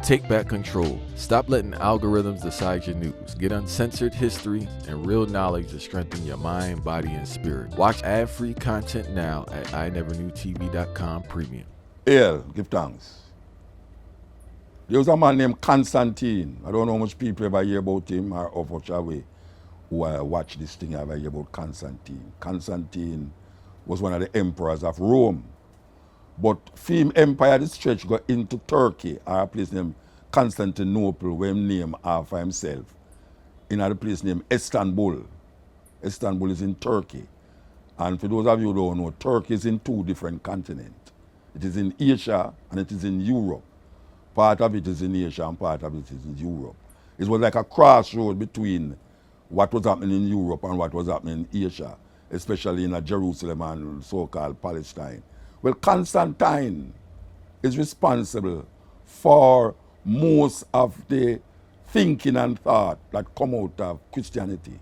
Take back control. Stop letting algorithms decide your news. Get uncensored history and real knowledge to strengthen your mind, body, and spirit. Watch ad-free content now at iNeverKnewTV.com Premium. Hail, give thanks. There was a man named Constantine. I don't know how much people ever hear about him or of which way who watch this thing ever hear about Constantine. Constantine was one of the emperors of Rome. But Fame Empire, the stretch got into Turkey, or a place named Constantinople, where he named after himself, in a place named Istanbul. Istanbul is in Turkey. And for those of you who don't know, Turkey is in two different continents. It is in Asia and it is in Europe. Part of it is in Asia and part of it is in Europe. It was like a crossroad between what was happening in Europe and what was happening in Asia, especially in Jerusalem and so-called Palestine. Well, Constantine is responsible for most of the thinking and thought that come out of Christianity.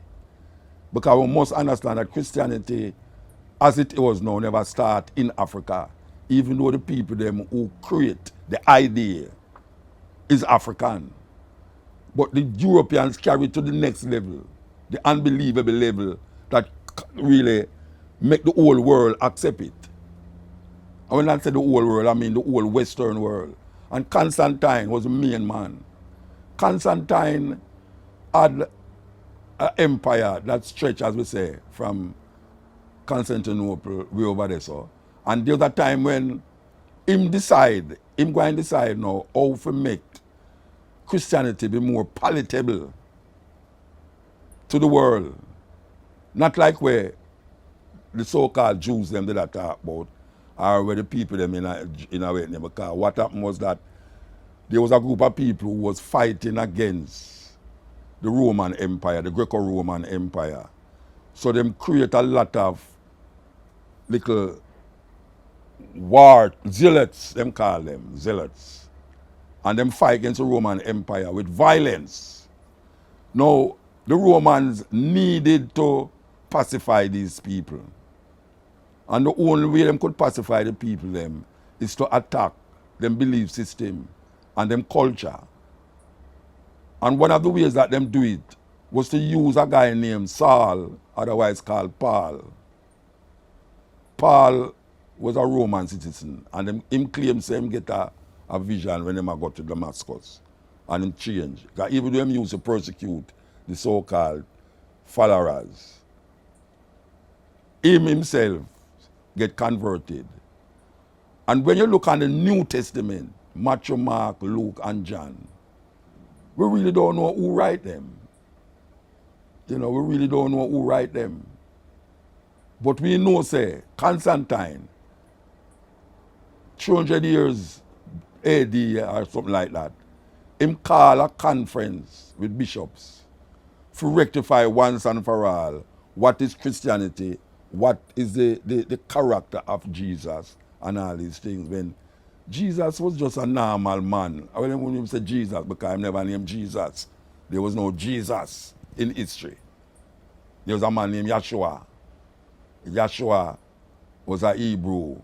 Because we must understand that Christianity, as it was now, never start in Africa, even though the people them who create the idea is African. But the Europeans carry it to the next level, the unbelievable level that really make the whole world accept it. And when I say the whole world, I mean the whole Western world. And Constantine was the main man. Constantine had an empire that stretched, as we say, from Constantinople way over there. So. And there was a time when him going to decide now how to make Christianity be more palatable to the world. Not like where the so-called Jews them did that talk about, or where the people them in a way. Because what happened was that there was a group of people who was fighting against the Roman Empire, the Greco-Roman Empire. So them create a lot of little war zealots, them call them zealots. And them fight against the Roman Empire with violence. Now, the Romans needed to pacify these people. And the only way them could pacify the people them is to attack them belief system and them culture. And one of the ways that them do it was to use a guy named Saul, otherwise called Paul. Paul was a Roman citizen, and him claims him get a vision when him go to Damascus. And him change. Because even though him used to persecute the so-called followers, him himself get converted. And when you look at the New Testament, Matthew, Mark, Luke, and John, we really don't know who write them. You know, we really don't know who write them. But we know, say, Constantine, 200 years AD or something like that, him call a conference with bishops to rectify once and for all what is Christianity, what is the character of Jesus and all these things. When Jesus was just a normal man. I wouldn't even say Jesus because I never named Jesus. There was no Jesus in history. There was a man named Yeshua. Yeshua was a Hebrew.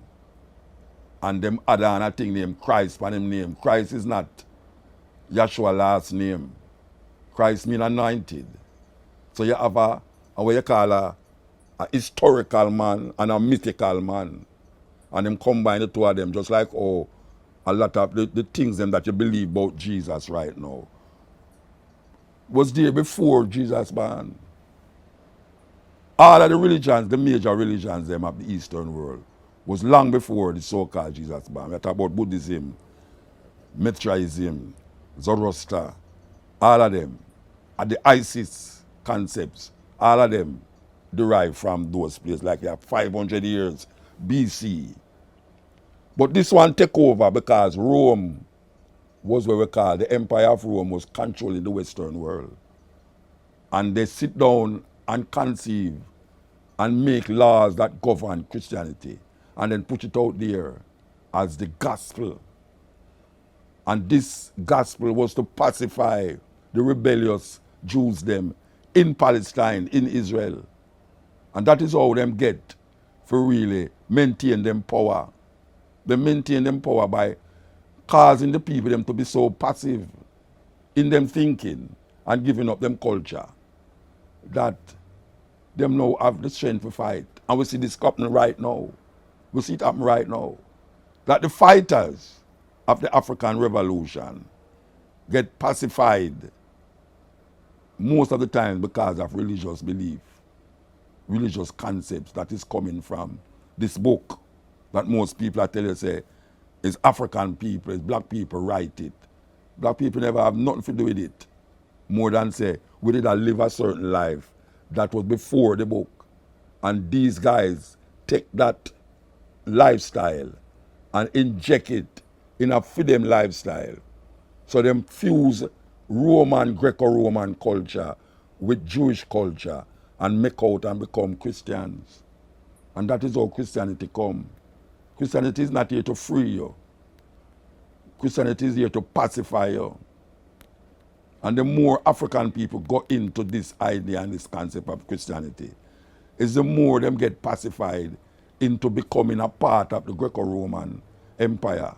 And them other a thing named Christ by him name. Christ is not Yeshua last name. Christ mean anointed. So you have a what you call a historical man and a mythical man. And them combine the two of them just like a lot of the things them that you believe about Jesus right now was there before Jesus born. All of the religions, the major religions them of the Eastern world, was long before the so-called Jesus born. We talk about Buddhism, Mithraism, Zoroaster, all of them, and the Isis concepts, all of them derived from those places like 500 years BC. But this one take over because Rome was what we call the Empire of Rome was controlling the Western world. And they sit down and conceive and make laws that govern Christianity and then put it out there as the gospel. And this gospel was to pacify the rebellious Jews them in Palestine, in Israel. And that is how them get for really maintain them power. They maintain them power by causing the people them to be so passive in them thinking and giving up them culture that them now have the strength to fight. And we see this happening right now. We see it happen right now. That the fighters of the African Revolution get pacified most of the time because of religious belief, religious concepts that is coming from this book that most people I tell you say is African people, is black people write it. Black people never have nothing to do with it more than say we did live a certain life that was before the book. And these guys take that lifestyle and inject it in a freedom lifestyle. So them fuse Roman, Greco-Roman culture with Jewish culture and make out and become Christians. And that is how Christianity come. Christianity is not here to free you. Christianity is here to pacify you. And the more African people go into this idea and this concept of Christianity, is the more them get pacified into becoming a part of the Greco-Roman Empire